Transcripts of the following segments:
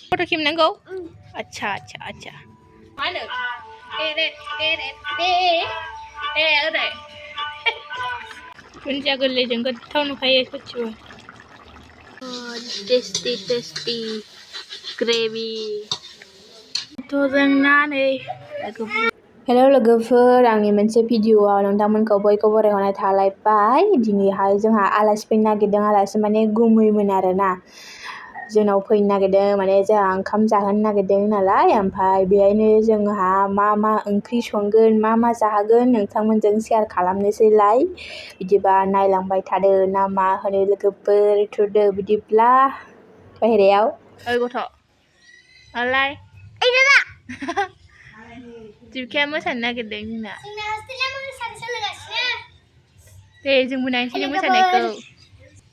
Foto खेबनांगौ अच्छा मा होनो ओरै दुन्दिया गोरलैजों गोथाव नुखायो गासिबो टेस्टी ग्रेभि जोंना नै हेलौ लोगोफोर आंनि मोनसे भिडिअआव नोंथांमोनखौ बयखौबो बरायहरनाय थालायबाय दिनैहाय जोंहा आलासि फैनो नागिरदों आलासि माने गुमैमोन आरोना जोंनाव फैनो नागिरदों माने जोंहा ओंखाम जाहोनो नागिरदों नालाय ओमफ्राय बेहायनो जोंहा मा ओंख्रि संगोन मा जाहोगोन नोंथांमोनजों शेयार खालामनोसैलाय बिदिबा नायलांबाय थादो ना मा होनो लोगोफोर थुदो बिदिब्ला बाहेरायाव ओइ गथ' अलाय जिबखाया मोसानो नागिरदों जोंना दे जोंबो नायनोसै मोसानायखौ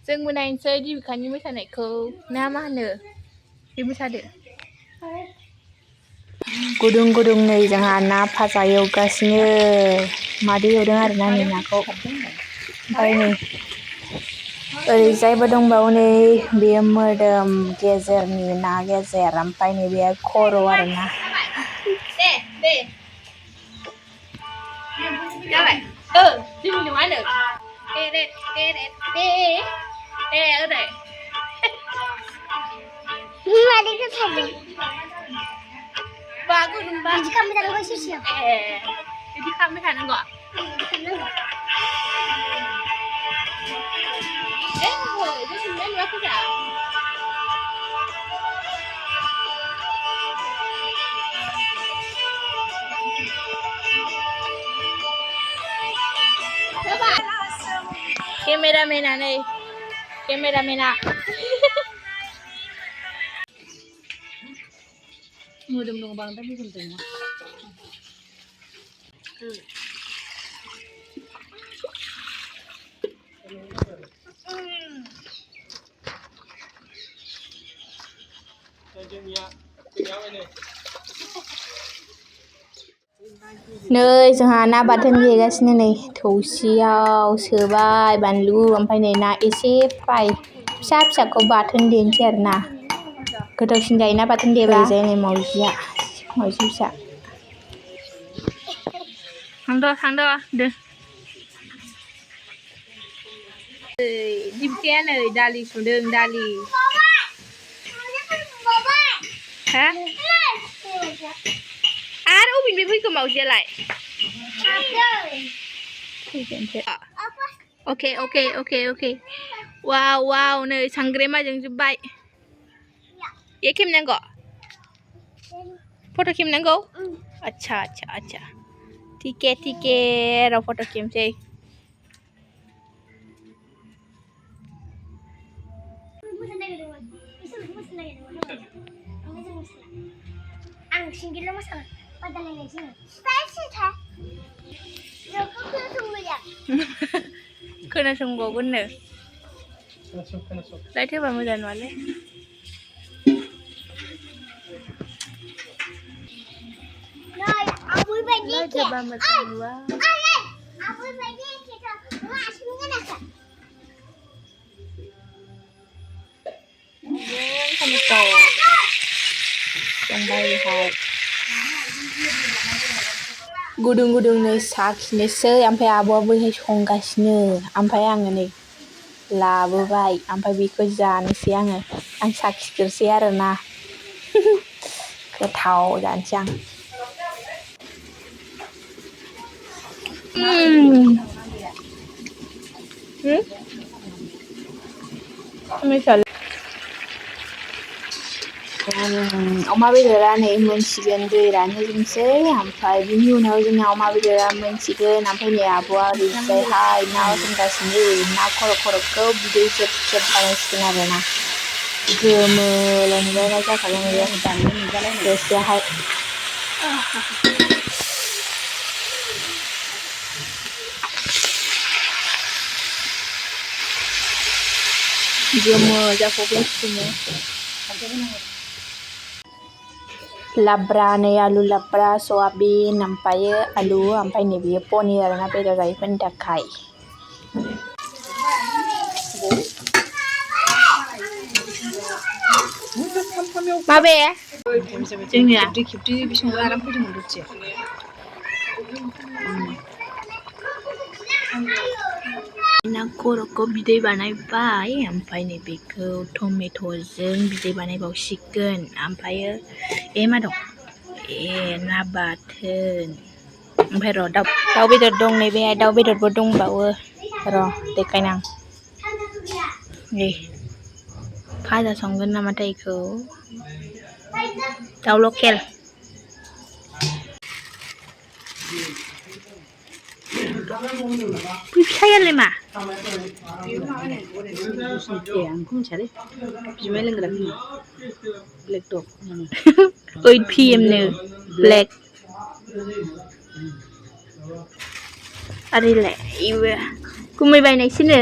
जोंबो नायनोसै जिबखानि मोसानायखौ ना मा होनो बे मोसादो गुदुं नै जोंहा ना भाजा एवगासिनो मादै एवदों आरोना नै नाखौ ओमफ्राय नै ओरैजायबो दंबावो नै बेयो मोदोम गेजेरनि ना गेजेर ओमफ्राय नै बेयो खर' आरोना दे जाबाय जोंनि नङानो दे ओरै बिमादैखौ सावदों बागुरुम्बा बिदि खालामबाय थानांगौ ससेयाव बिदि खालामबाय थानांगौ जोंनिया नुवाखै दा केमेरामेना मोदोम दं बांद्राय मोदोम दङ नै जोंहा ना बाथोन देगासिनो नै थौसियाव सोबाय बानलु ओमफ्राय नै ना एसे फ्राय फिसाखौ बाथोन देनोसै आरोना गोथावसिन जायोना बाथोन देबा ओरैजाय नै मावजि फिसा थांद' दे जिबखाया नै दालि सुदों दालि हा आरो अबेनिफ्राय फैखो मावजियालाय अके वाव नै सांग्रेमाजों जोब्बाय ये खेबनांगौ फट' खेबनांगौ अच्छा थिके र' फट' खेबसै आं सिंगिल मोसागोन बादायलायनायसै खोनासंबावगोननो लाइट होबा मोजां नङालै लाइट होबा मोजां नुवा गुदुं नै साखिनोसै ओमफ्राय आब'आ बैहाय संगासिनो ओमफ्राय आङो नै लाबोबाय ओमफ्राय बेखौ जानोसै आं साखिग्रोसै आरोना गोथाव जानोसै आं अमा बेदरा नै मोनसिगोन दै रानहोजोबनोसै ओमफ्राय बिनि उनाव जोंना अमा बेदरा मोनसिगोन ओमफ्राय नै आब'आ ओरैजायहाय ना संगासिनो ना खर'खौ बिदै जेब बानायसिगोन आरोना गोमोल नुलायनाय जाखागोन दसेहाय गोमो जाफबगासिनो लाब्रा नै आलु लाब्रा सयाबिन ओमफ्राय आलु ओमफ्राय नै बेयो पनिर आरोना बेदर जायैफोरनि थाखाय माबे जोंनिया खेबथि बेसेबां आराम फैदोंमोन दसे ना खर'खौ बिदै बानायबाय ओमफ्राय नैबेखौ टमेट'जों बिदै बानायबावसिगोन ओमफ्रायो मा दं ना बाथोन ओमफ्राय र' दाउ बेदर दं नैबे दाउ बेदरबो दंबावो र' देखायनां नै भाजा संगोन नामाथाय बेखौ दाउ लकेल फिसायालाय मा आंखौ मिथियालै बिमाय लोंग्रा ब्लेक डग 8 PM नो ब्लेक आरैलाय इबो गुमै बायनायसोनो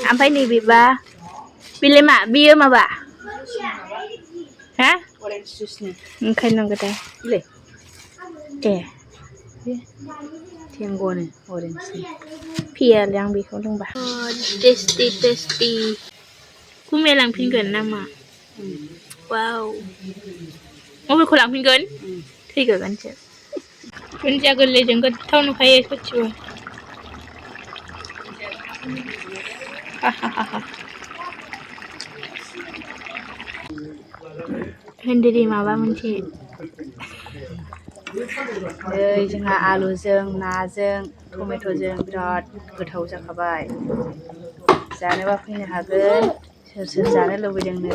ओमफ्राय नैबेबा बेलाय मा बेयो माबा हा अरेन्ज जुसनि ओंखायनो नांगौ दे ए टेंग'नो अरेन्जनि फैयालै आं बेखौ लोंबा टेस्टि गुमैया लांफिनगोन नामा वाव मबाइलखौ लांफिनगोन थैगोनसो दुन्दिया गोरलैजों गोथाव नुखायो सयथिबो होनदो दे माबा मोनसे नै जोंहा आलुजों नाजों टमेट'जों बिराद गोथाव जाखाबाय जानोबा फैनो हागोन सोर सोर जानो लुबैदों नै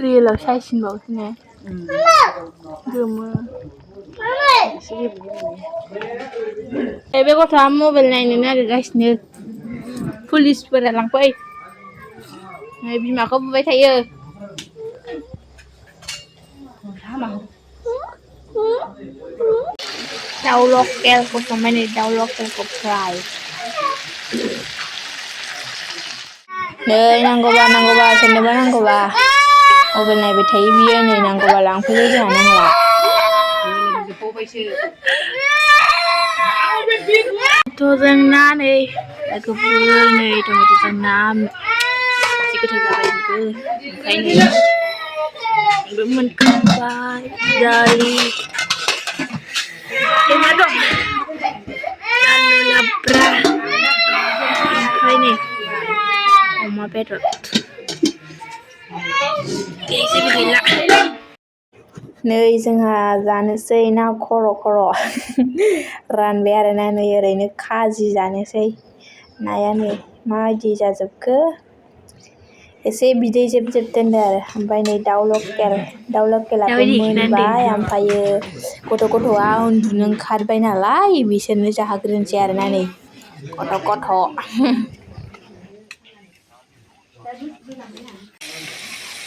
रियेलाव साइसिनबावसो ने गोमो बे गथ'आ मबाइल नायनो नागिरगासिनो पुलिसफोरा लांफै बिमाखौ बुबाय थायो दाउ लकेलखौ संबाय नै दाउ लकेलखौ फ्राय नै नांगौबा सोरनोबा नांगौबा मबाइल नायबाय थायो बियो नै नांगौबा लांफैयो जोंहा नांला टमेट'जों ना नै लोगोफोर नै टमेट'जों ना जि गोथाव जाबाय बेबो ओंखायनो बेबो मोनखांबाय दालि मा दं आलु लाब्रा ओमफ्राय नै अमा बेदर जेबो गैला नै जोंहा जानोसै ना खर' रानबाय आरोना नै ओरैनो खाजि जानोसै नाया नै माबायदि जाजोबखो एसे बिदै जेब दोनदो आरो ओमफ्राय नै दाउ लकेलाबो मोनबाय ओमफ्रायो गथ'आ उन्दुनो ओंखारबाय नालाय बिसोरनो जाहोग्रोनोसै आरोना नै गथ'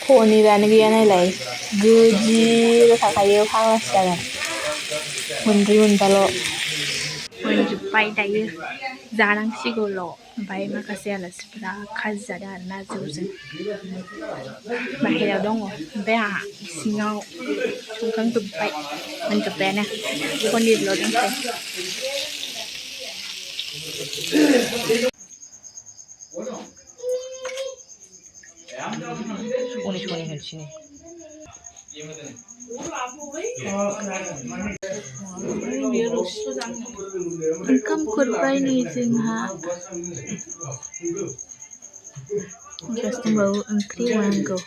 पनिरानो गैया नायलाय गिदिर थाखायो फाग्लासो जागोन मोनब्रै मोनबाल' मोनजोब्बाय दायो जानांसिगौल' ओमफ्राय माखासे आलासिफोरा खाजि जादों आरोना जौजों बाहेरायाव दङ ओमफ्राय आंहा सिङाव संखांजोब्बाय मोनजोब्बायानो पनिरल' दंसै सनै होनसै ओंखाम खुरबाय नै जोंहा दंबावो ओंख्रि एवनांगौ